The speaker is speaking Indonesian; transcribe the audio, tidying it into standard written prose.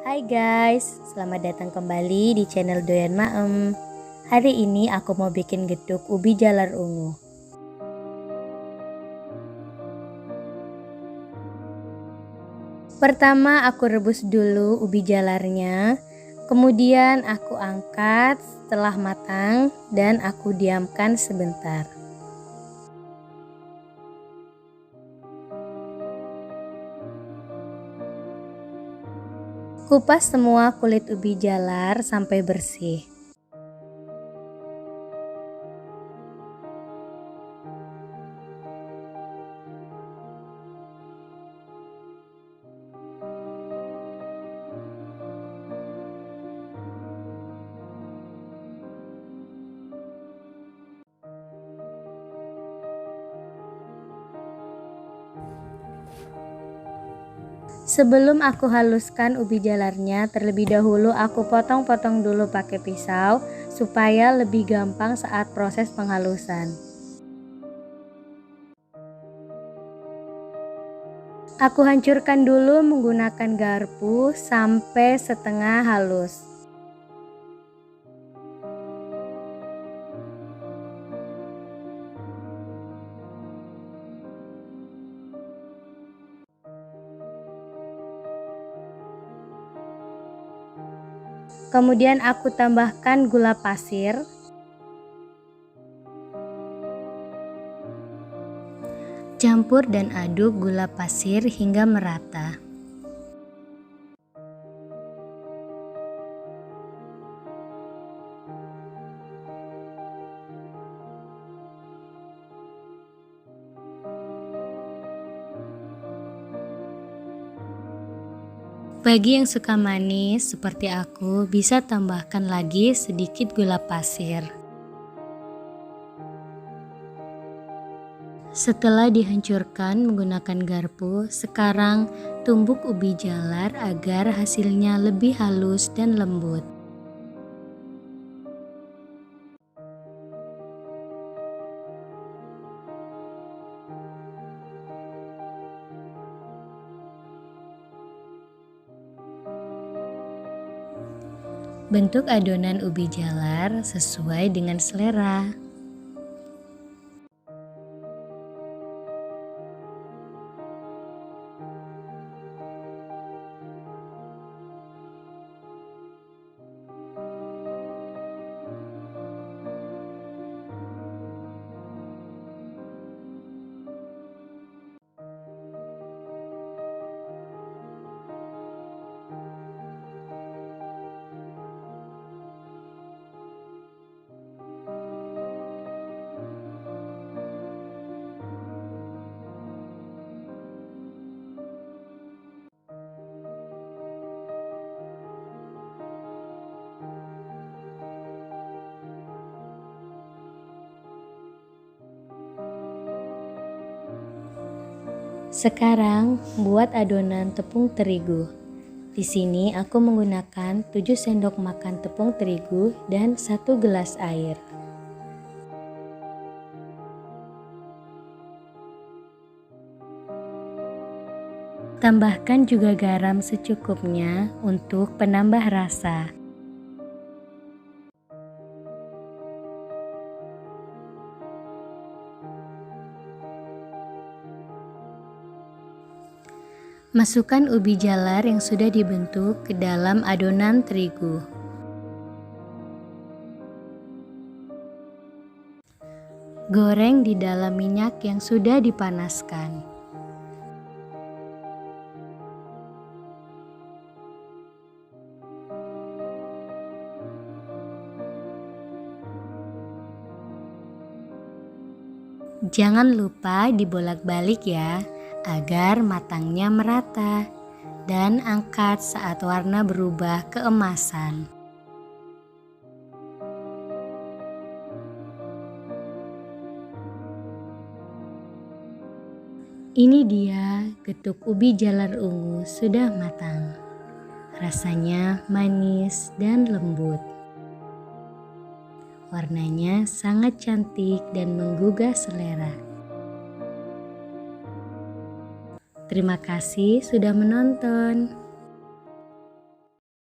Hai guys, selamat datang kembali di channel Doyan Maem. Hari ini aku mau bikin getuk ubi jalar ungu. Pertama aku rebus dulu ubi jalarnya, kemudian aku angkat setelah matang dan aku diamkan sebentar. Kupas semua kulit ubi jalar sampai bersih. Sebelum aku haluskan ubi jalarnya, terlebih dahulu aku potong-potong dulu pakai pisau supaya lebih gampang saat proses penghalusan. Aku hancurkan dulu menggunakan garpu sampai setengah halus. Kemudian aku tambahkan gula pasir, campur dan aduk gula pasir hingga merata. Bagi yang suka manis seperti aku, bisa tambahkan lagi sedikit gula pasir. Setelah dihancurkan menggunakan garpu, sekarang tumbuk ubi jalar agar hasilnya lebih halus dan lembut. Bentuk adonan ubi jalar sesuai dengan selera. Sekarang buat adonan tepung terigu. Di sini aku menggunakan 7 sendok makan tepung terigu dan 1 gelas air. Tambahkan juga garam secukupnya untuk penambah rasa. Masukkan ubi jalar yang sudah dibentuk ke dalam adonan terigu. Goreng di dalam minyak yang sudah dipanaskan. Jangan lupa dibolak-balik ya, agar matangnya merata, dan angkat saat warna berubah keemasan. Ini dia getuk ubi jalar ungu sudah matang. Rasanya manis dan lembut. Warnanya sangat cantik dan menggugah selera. Terima kasih sudah menonton.